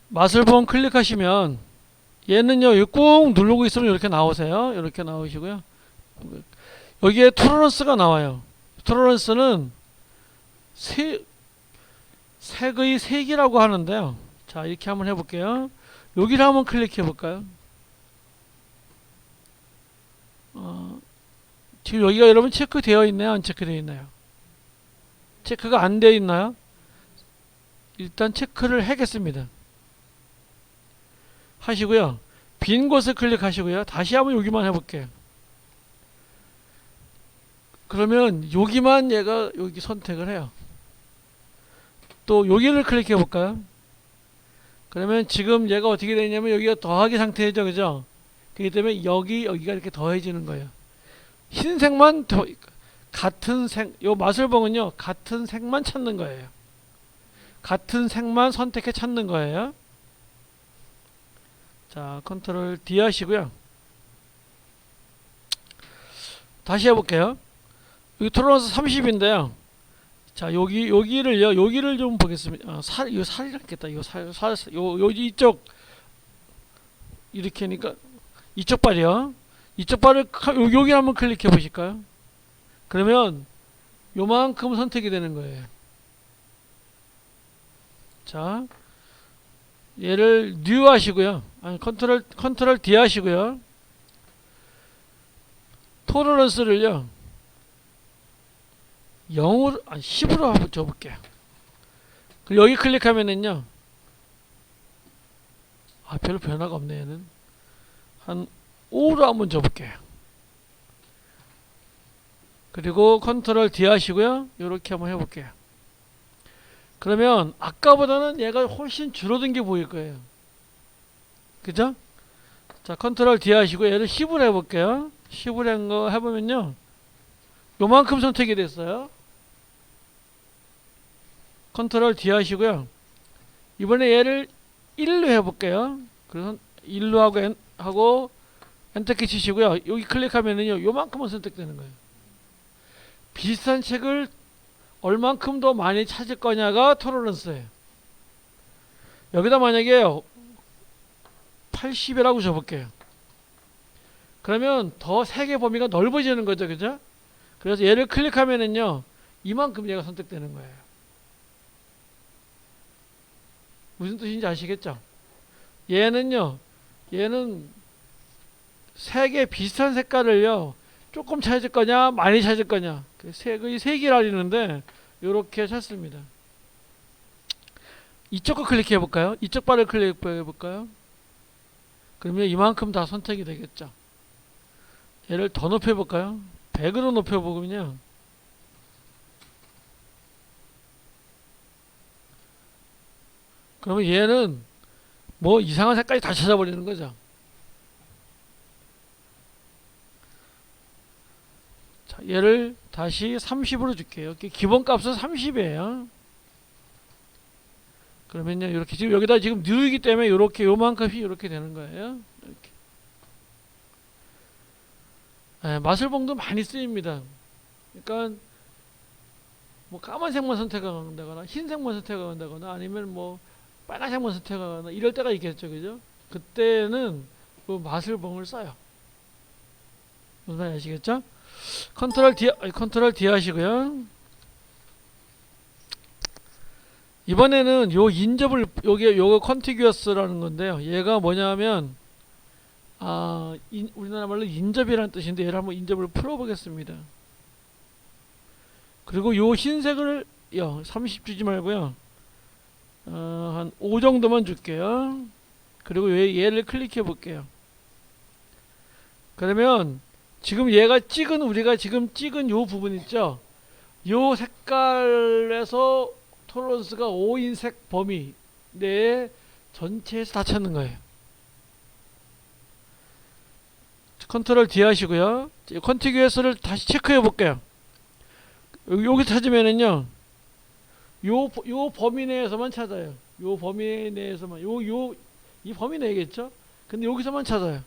마술봉 클릭하시면 얘는요 꾹 누르고 있으면 이렇게 나오세요. 이렇게 나오시고요. 여기에 토러런스가 나와요. 토러런스는 색의 색이라고 하는데요. 자, 이렇게 한번 해볼게요. 여기를 한번 클릭해 볼까요? 지금 여기가 여러분 체크되어 있나요? 안 체크되어 있나요? 체크가 안 되어 있나요? 일단 체크를 하겠습니다. 하시고요. 빈 곳을 클릭하시고요. 다시 한번 여기만 해볼게요. 그러면 여기만 얘가 여기 선택을 해요. 또 여기를 클릭해 볼까요? 그러면 지금 얘가 어떻게 되냐면 여기가 더하기 상태죠, 그죠? 그렇기 때문에 여기가 이렇게 더해지는 거예요. 흰색만 같은 색, 요 마술봉은요 같은 색만 찾는 거예요. 같은 색만 선택해 찾는 거예요. 자, 컨트롤 D 하시고요. 다시 해볼게요. 여기 토러런스 30인데요. 자, 여기를 좀 보겠습니다. 이거 살이라겠다. 이거 이쪽, 이렇게 하니까, 이쪽 발이요. 이쪽 발을, 여기 한번 클릭해 보실까요? 그러면, 요만큼 선택이 되는 거예요. 자, 얘를 뉴 하시고요. 아니, 컨트롤 D 하시고요. 토러런스를요, 0으로, 아니, 10으로 한번 줘볼게요. 여기 클릭하면은요, 별로 변화가 없네, 얘는. 한 5로 한번 줘볼게요. 그리고 컨트롤 D 하시고요. 이렇게 한번 해볼게요. 그러면 아까보다는 얘가 훨씬 줄어든 게 보일 거예요. 그죠? 자, 컨트롤 D 하시고 얘를 10으로 해볼게요. 10으로 한 거 해보면요. 요만큼 선택이 됐어요. 컨트롤 D 하시고요. 이번에 얘를 1로 해볼게요. 그래서 1로 하고 엔터키 치시고요. 여기 클릭하면은요. 요만큼은 선택되는 거예요. 비슷한 책을 얼만큼 더 많이 찾을 거냐가 토러런스예요. 여기다 만약에 80이라고 줘볼게요. 그러면 더 색의 범위가 넓어지는 거죠. 그죠? 그래서 얘를 클릭하면은요. 이만큼 얘가 선택되는 거예요. 무슨 뜻인지 아시겠죠? 얘는 색의 비슷한 색깔을요. 조금 찾을 거냐, 많이 찾을 거냐. 색의 색이라는데 이렇게 찾습니다. 이쪽 거 클릭해 볼까요? 이쪽 바를 클릭해 볼까요? 그러면 이만큼 다 선택이 되겠죠. 얘를 더 높여 볼까요? 100으로 높여 보면요. 그러면 얘는 뭐 이상한 색깔이 다 찾아버리는 거죠. 자, 얘를 다시 30으로 줄게요. 기본값은 30이에요. 그러면요, 이렇게 지금 여기다 지금 뉴이기 때문에 이렇게 요만큼이 이렇게 되는 거예요. 이렇게. 마술봉도 많이 쓰입니다. 그러니까 뭐 까만색만 선택한다거나 흰색만 선택한다거나 아니면 뭐 빨간색만 선택하거나 이럴 때가 있겠죠, 그죠? 그때는 그 마술봉을 써요. 무슨 말인지 아시겠죠? 컨트롤 D 하시고요. 이번에는 요 인접을 요거 컨티규어스라는 건데요. 얘가 뭐냐면 우리나라 말로 인접이라는 뜻인데 얘를 한번 인접을 풀어보겠습니다. 그리고 요 흰색을 30 주지 말고요. 한 5 정도만 줄게요. 그리고 얘를 클릭해 볼게요. 그러면 지금 우리가 지금 찍은 요 부분 있죠? 요 색깔에서 토러런스가 5인색 범위 내 전체에서 다 찾는 거예요. 컨트롤 D 하시고요. 컨티규어스를 다시 체크해 볼게요. 여기 찾으면은요. 요 범위 내에서만 찾아요. 요 범위 내에서만 이 범위 내겠죠? 근데 여기서만 찾아요.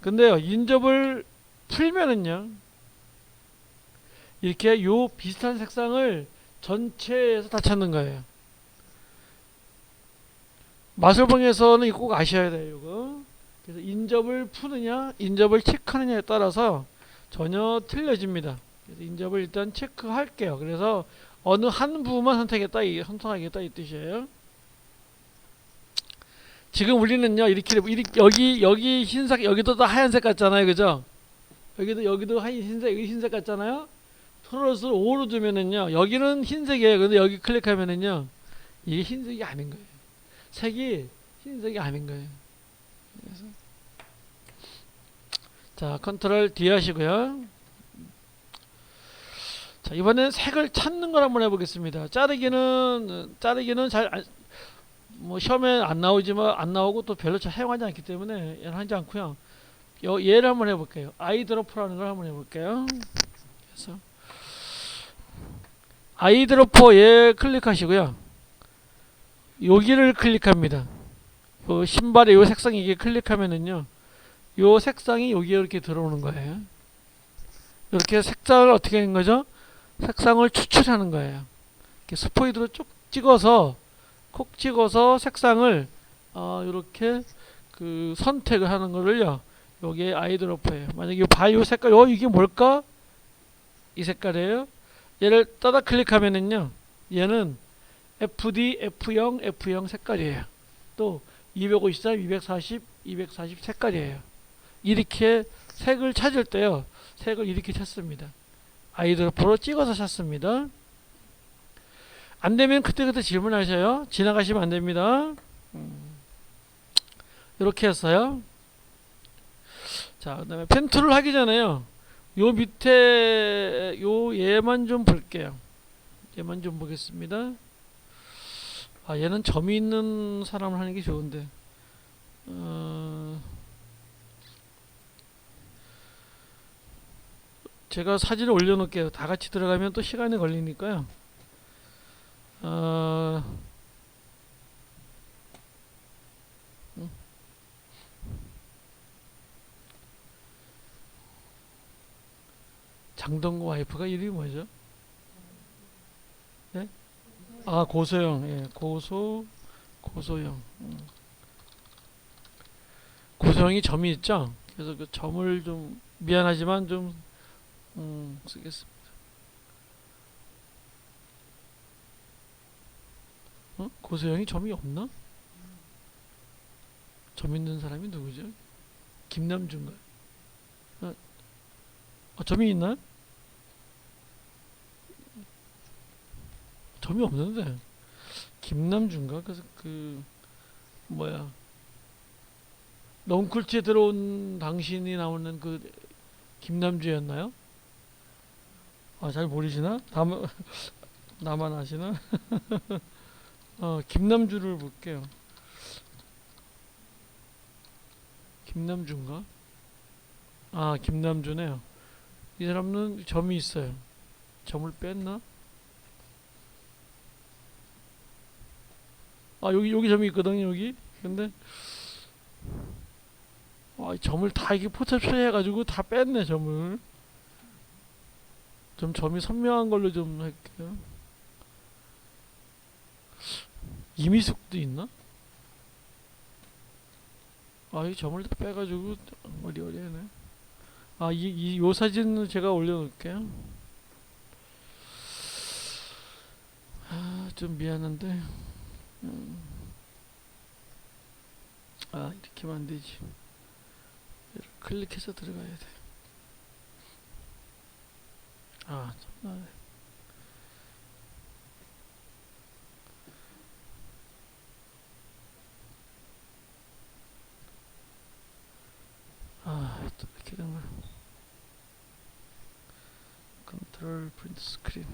근데요. 인접을 풀면은요. 이렇게 요 비슷한 색상을 전체에서 다 찾는 거예요. 마술봉에서는 이거 꼭 아셔야 돼요. 이거. 그래서 인접을 푸느냐, 인접을 체크하느냐에 따라서 전혀 틀려집니다. 그래서 인접을 일단 체크할게요. 그래서 어느 한 부분만 선택하겠다 이 뜻이에요. 지금 우리는요 여기 흰색 여기도 다 하얀색 같잖아요, 그죠? 여기도 여기 흰색 같잖아요. 토로스를 5로 두면은요 여기는 흰색이에요. 근데 여기 클릭하면은요 이게 흰색이 아닌 거예요. 색이 흰색이 아닌 거예요. 그래서 자 컨트롤 D 하시고요. 자 이번엔 색을 찾는 걸 한번 해보겠습니다. 자르기는 잘 뭐 시험에 안 나오고 또 별로 잘 사용하지 않기 때문에 얘는 하지 않고요. 얘를 한번 해볼게요. 아이드로퍼라는 걸 한번 해볼게요. 그래서 아이드로퍼 얘 클릭하시고요. 여기를 클릭합니다. 요 신발의 요 색상이 이게 클릭하면은요. 요 색상이 여기에 이렇게 들어오는 거예요. 이렇게 색상을 어떻게 하는 거죠? 색상을 추출하는 거예요. 이렇게 스포이드로 쭉 찍어서 콕 찍어서 색상을 이렇게 그 선택을 하는 거를요. 요게 아이드로퍼예요. 만약에 요 색깔 이게 뭘까? 이 색깔이에요. 얘를 따다 클릭하면은요. 얘는 FD, F0 색깔이에요. 또 253, 240 색깔이에요. 이렇게 색을 찾을 때요. 색을 이렇게 찾습니다. 아이드로퍼로 찍어서 찾습니다. 안되면 그때그때 질문하셔요. 지나가시면 안됩니다. 이렇게 했어요. 자, 그 다음에 펜툴을 하기 전에요. 요 밑에 얘만 좀 볼게요. 얘만 좀 보겠습니다. 얘는 점이 있는 사람을 하는 게 좋은데 제가 사진을 올려놓을게요. 다 같이 들어가면 또 시간이 걸리니까요. 장동구 와이프가 이름이 뭐죠? 네? 고소영. 예, 고소영. 고소영이 점이 있죠? 그래서 그 점을 좀 미안하지만 좀 쓰겠습니다. 고소영이 점이 없나? 점 있는 사람이 누구죠? 김남준가? 점이 있나? 점이 없는데 김남준가? 그래서 뭐야 넝쿨트에 들어온 당신이 나오는 그 김남주였나요? 잘 모르시나? 나만 아시나? 김남주를 볼게요. 김남주인가? 김남주네요. 이 사람은 점이 있어요. 점을 뺐나? 여기 점이 있거든요, 여기. 근데, 점을 다 이게 포샵 처리해가지고 다 뺐네, 점을. 점이 선명한 걸로 좀 할게요. 이미숙도 있나? 이 점을 다 빼가지고, 어리어리하네. 요 사진은 제가 올려놓을게요. 좀 미안한데. 이렇게 하면 안되지. 클릭해서 들어가야 돼. 참나. 또 이렇게 된 거야. 컨트롤 프린트 스크린.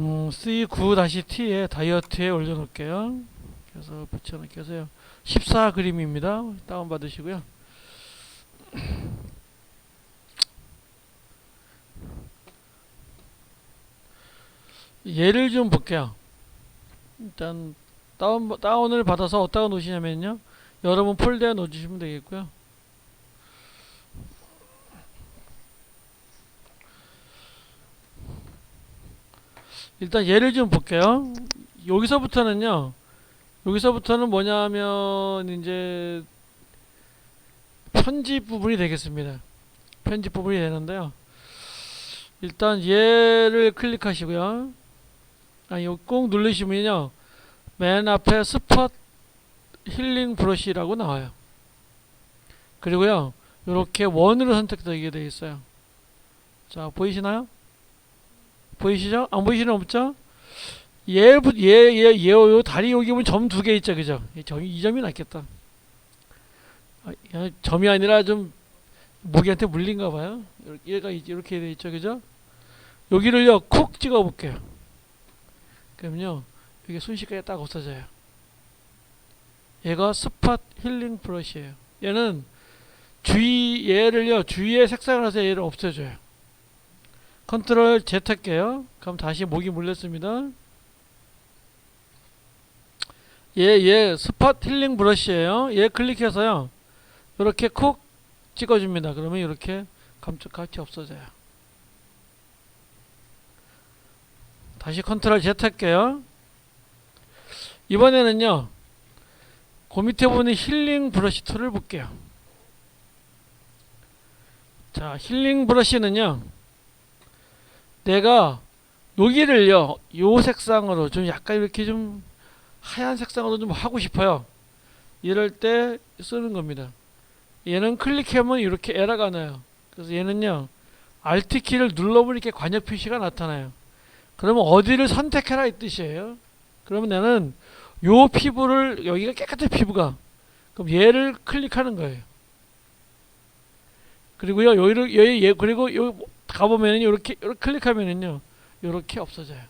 C9-T에 다이어트에 올려놓을게요. 그래서 붙여놓게 해서요. 14 그림입니다. 다운받으시고요. 예를 좀 볼게요. 일단 다운을 받아서 어디다가 놓으시냐면요. 여러분 폴더에 넣어주시면 되겠고요. 일단 예를 좀 볼게요. 여기서부터는 뭐냐면 이제 편집 부분이 되겠습니다. 편집 부분이 되는데요. 일단 얘를 클릭하시고요. 꼭 누르시면요. 맨 앞에 스팟 힐링 브러쉬라고 나와요. 그리고요. 이렇게 원으로 선택되게 되어 있어요. 자, 보이시나요? 보이시죠? 안 보이시는 없죠? 요 다리 여기 보면 점 두 개 있죠, 그죠? 이 점이 낫겠다. 점이 아니라 좀 모기한테 물린가 봐요. 얘가 이렇게 돼 있죠, 그죠? 여기를요, 콕 찍어 볼게요. 그러면요, 이게 순식간에 딱 없어져요. 얘가 스팟 힐링 브러쉬예요. 얘는 얘를요, 주위에 색상을 해서 얘를 없애줘요. 컨트롤 Z 할게요. 그럼 다시 모기 물렸습니다. 얘 스팟 힐링 브러쉬예요. 얘 클릭해서요. 이렇게 콕 찍어줍니다. 그러면 이렇게 감쪽같이 없어져요. 다시 컨트롤 Z 할게요. 이번에는요. 그 밑에 보는 힐링 브러쉬 툴을 볼게요. 자, 힐링 브러쉬는요. 내가 여기를요. 요 색상으로 좀 약간 이렇게 좀 하얀 색상으로 좀 하고 싶어요. 이럴 때 쓰는 겁니다. 얘는 클릭하면 이렇게 에러가 나요. 그래서 얘는요. Alt 키를 눌러보면 이렇게 관역 표시가 나타나요. 그러면 어디를 선택해라 이 뜻이에요. 그러면 나는 요 피부를 여기가 깨끗해 피부가. 그럼 얘를 클릭하는 거예요. 그리고요. 여기 그리고 요 가보면은 이렇게 클릭하면은요. 이렇게 없어져요.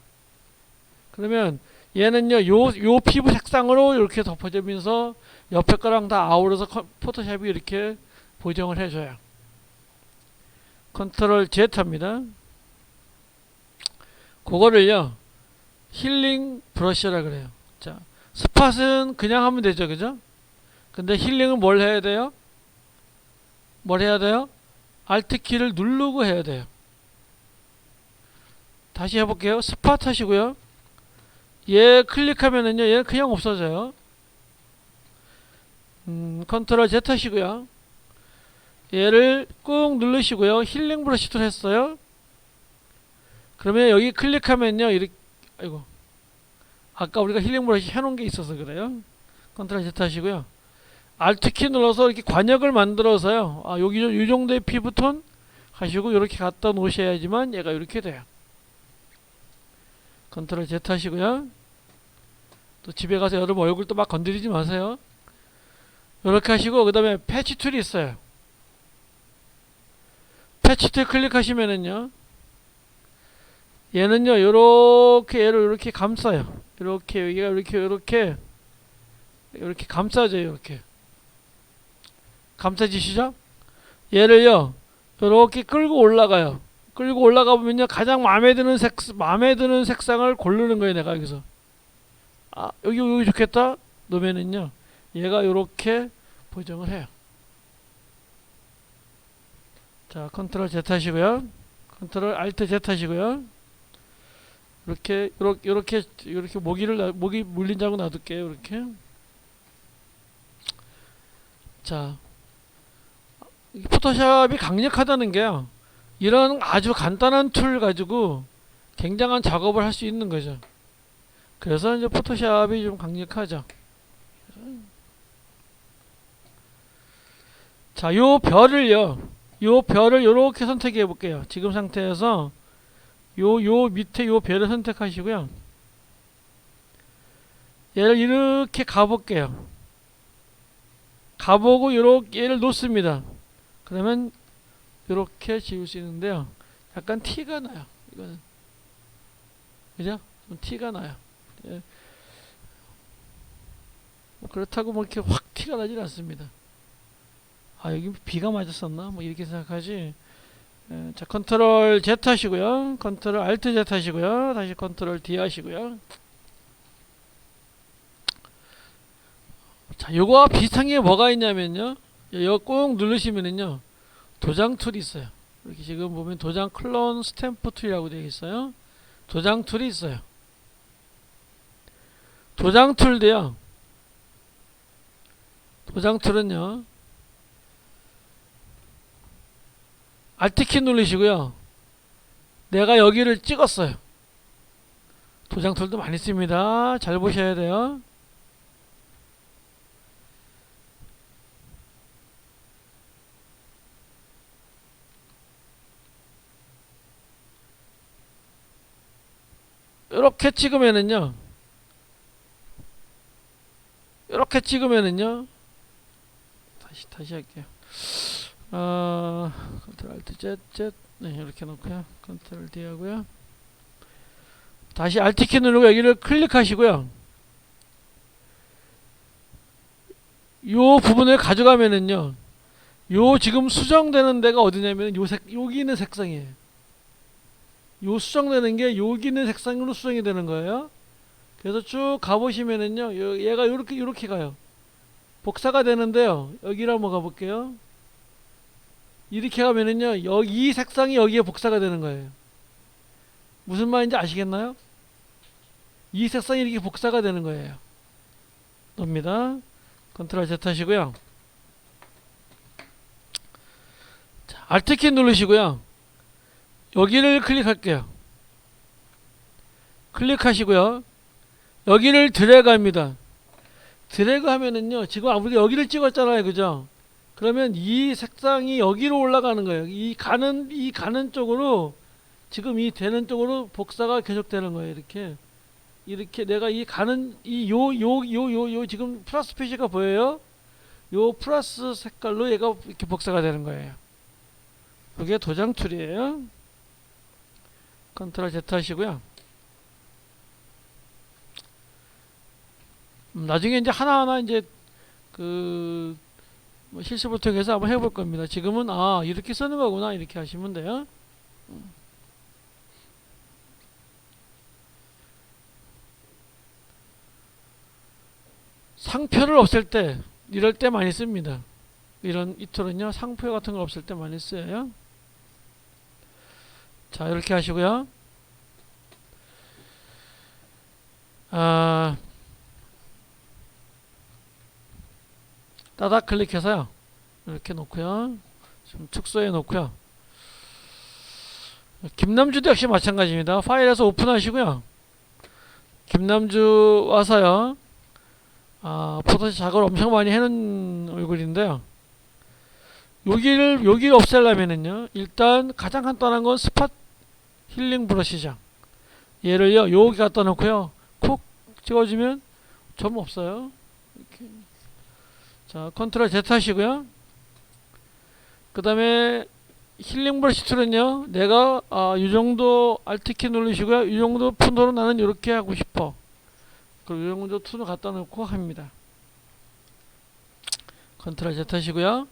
그러면 얘는요. 요 피부 색상으로 이렇게 덮어지면서 옆에 거랑 다 아우러서 포토샵이 이렇게 보정을 해줘요. 컨트롤 Z 합니다. 그거를요. 힐링 브러쉬라 그래요. 자, 스팟은 그냥 하면 되죠. 그죠? 근데 힐링은 뭘 해야 돼요? 뭘 해야 돼요? Alt 키를 누르고 해야 돼요. 다시 해볼게요. 스팟 하시고요. 얘 클릭하면은요. 얘는 그냥 없어져요. 컨트롤 Z 하시고요. 얘를 꾹 누르시고요. 힐링 브러쉬 툴 했어요. 그러면 여기 클릭하면요. 이렇게 아이고. 아까 우리가 힐링 브러쉬 해놓은 게 있어서 그래요. 컨트롤 Z 하시고요. Alt 키 눌러서 이렇게 관역을 만들어서요. 여기 이 정도의 피부톤 하시고 이렇게 갖다 놓으셔야지만 얘가 이렇게 돼요. 컨트롤 Z 하시고요. 또 집에 가서 여러분 얼굴도 막 건드리지 마세요. 이렇게 하시고 그 다음에 패치 툴이 있어요. 패치 툴 클릭하시면은요. 얘는요. 얘를 이렇게 감싸요. 이렇게 여기가 이렇게 감싸져요. 이렇게 감싸지시죠? 얘를요. 이렇게 끌고 올라가요. 끌고 올라가 보면요. 가장 마음에 드는 색상을 고르는 거예요. 내가 여기서. 여기 좋겠다. 놓으면은요. 얘가 이렇게 보정을 해요. 자, 컨트롤 Z 하시고요. 컨트롤 Alt Z 하시고요. 이렇게 모기 물린 자고 놔둘게요. 이렇게. 자, 포토샵이 강력하다는 게요. 이런 아주 간단한 툴 가지고 굉장한 작업을 할 수 있는 거죠. 그래서 이제 포토샵이 좀 강력하죠. 자, 요 별을 이렇게 선택해 볼게요. 지금 상태에서 요 밑에 요 별을 선택하시고요. 얘를 이렇게 가볼게요. 가보고 얘를 놓습니다. 그러면 이렇게 지울 수 있는데요. 약간 티가 나요. 이거는 그죠? 좀 티가 나요. 예. 뭐 그렇다고 뭐 이렇게 확 티가 나진 않습니다. 아, 여기 비가 맞았었나? 뭐 이렇게 생각하지. 예, 자, 컨트롤 Z 하시고요. 컨트롤 Alt Z 하시고요. 다시 컨트롤 D 하시고요. 자, 요거와 비슷한 게 뭐가 있냐면요. 이거 꾹 누르시면은요. 도장 툴이 있어요. 이렇게 지금 보면 도장 클론 스탬프 툴이라고 되어 있어요. 도장 툴이 있어요. 도장 툴도요. 도장 툴은요. Alt키 누르시고요. 내가 여기를 찍었어요. 도장 툴도 많이 씁니다. 잘 보셔야 돼요. 이렇게 찍으면은요. 이렇게 찍으면은요. 다시 할게요. 컨트롤 Alt Z 네, 이렇게 놓고요. 컨트롤 D 하고요. 다시 Alt키 누르고 여기를 클릭하시고요. 요 부분을 가져가면은요. 요 지금 수정되는 데가 어디냐면 여기 있는 색상이에요. 요 수정되는 게 여기 있는 색상으로 수정이 되는 거예요. 그래서 쭉 가보시면은요. 얘가 요렇게 가요. 복사가 되는데요. 여기를 한번 가볼게요. 이렇게 가면은요. 이 색상이 여기에 복사가 되는 거예요. 무슨 말인지 아시겠나요? 이 색상이 이렇게 복사가 되는 거예요. 놉니다. 컨트롤 Z 하시고요. 자, Alt키 누르시고요. 여기를 클릭할게요. 클릭하시고요. 여기를 드래그합니다. 드래그 하면은요. 지금 아무래도 여기를 찍었잖아요. 그죠? 그러면 이 색상이 여기로 올라가는 거예요. 이 가는 쪽으로 지금 이 되는 쪽으로 복사가 계속되는 거예요. 이렇게 내가 이 가는 요 지금 플러스 표시가 보여요? 요 플러스 색깔로 얘가 이렇게 복사가 되는 거예요. 그게 도장 툴이에요. 컨트롤 Z 하시고요. 나중에 이제 하나하나 이제 뭐 실습을 통해서 한번 해볼 겁니다. 지금은 이렇게 쓰는 거구나 이렇게 하시면 돼요. 상표를 없앨 때 이럴 때 많이 씁니다. 이 툴은요 상표 같은 거 없앨 때 많이 쓰여요. 자, 이렇게 하시고요. 따닥 클릭해서요. 이렇게 놓고요. 좀 축소해 놓고요. 김남주도 역시 마찬가지입니다. 파일에서 오픈하시고요. 김남주 와서요. 포토샵 작업을 엄청 많이 해놓은 얼굴인데요. 여기를 없애려면은요. 일단 가장 간단한 건 스팟 힐링 브러시죠. 얘를요. 여기 갖다 놓고요. 콕 찍어주면 점 없어요. 이렇게. 자, 컨트롤 Z 하시고요. 그 다음에 힐링 브러시 툴은요. 내가 이 정도 Alt키 누르시고요. 이 정도 푼도로 나는 이렇게 하고 싶어. 그리고 이 정도 툴을 갖다 놓고 합니다. 컨트롤 Z 하시고요.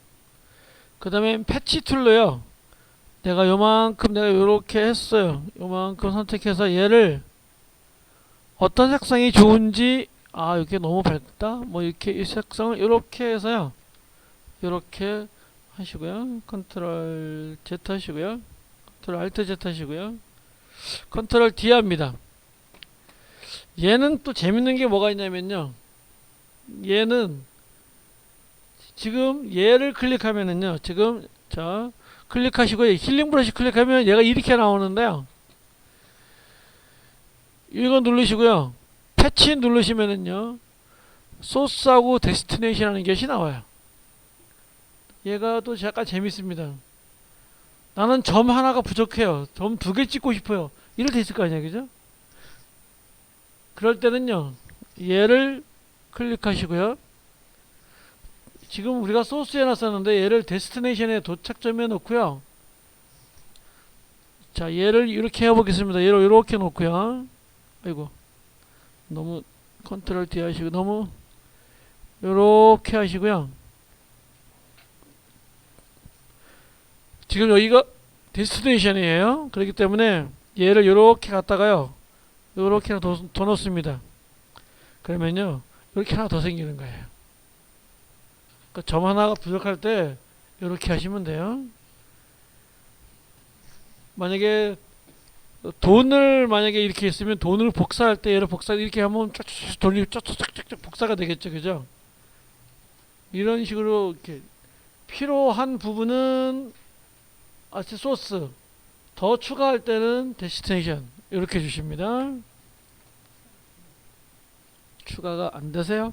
그 다음에 패치 툴로요. 내가 요만큼 내가 요렇게 했어요. 요만큼 선택해서 얘를 어떤 색상이 좋은지 이게 너무 밝다. 뭐 이렇게 이 색상을 이렇게 해서요. 이렇게 하시고요. 컨트롤 Z 하시고요. 컨트롤 Alt Z 하시고요. 컨트롤 D 합니다. 얘는 또 재밌는 게 뭐가 있냐면요. 얘는 지금 얘를 클릭하면은요. 지금 자 클릭하시고 힐링 브러시 클릭하면 얘가 이렇게 나오는데요. 이거 누르시고요. 패치 누르시면은요. 소스하고 데스티네이션 하는 것이 나와요. 얘가 또 약간 재밌습니다. 나는 점 하나가 부족해요. 점 2개 찍고 싶어요. 이럴 때 있을 거 아니야. 그죠? 그럴 때는요. 얘를 클릭하시고요. 지금 우리가 소스에 놨었는데 얘를 데스티네이션에 도착점에 놓고요. 자, 얘를 이렇게 해보겠습니다. 얘를 이렇게 놓고요. 아이고, 너무 컨트롤 D 하시고, 너무 요렇게 하시고요. 지금 여기가 데스티네이션이에요. 그렇기 때문에 얘를 요렇게 갖다가요, 요렇게 하나 더 놓습니다. 그러면요, 이렇게 하나 더 생기는 거예요. 그러니까 점 하나가 부족할 때 이렇게 하시면 돼요. 만약에 돈을 만약에 이렇게 있으면 돈을 복사할 때 얘를 복사 이렇게 하면 쫙쫙 돌리고 쫙쫙쫙쫙 복사가 되겠죠, 그죠? 이런 식으로 이렇게 필요한 부분은 아트 소스, 더 추가할 때는 데스티네이션 이렇게 주십니다. 추가가 안 되세요?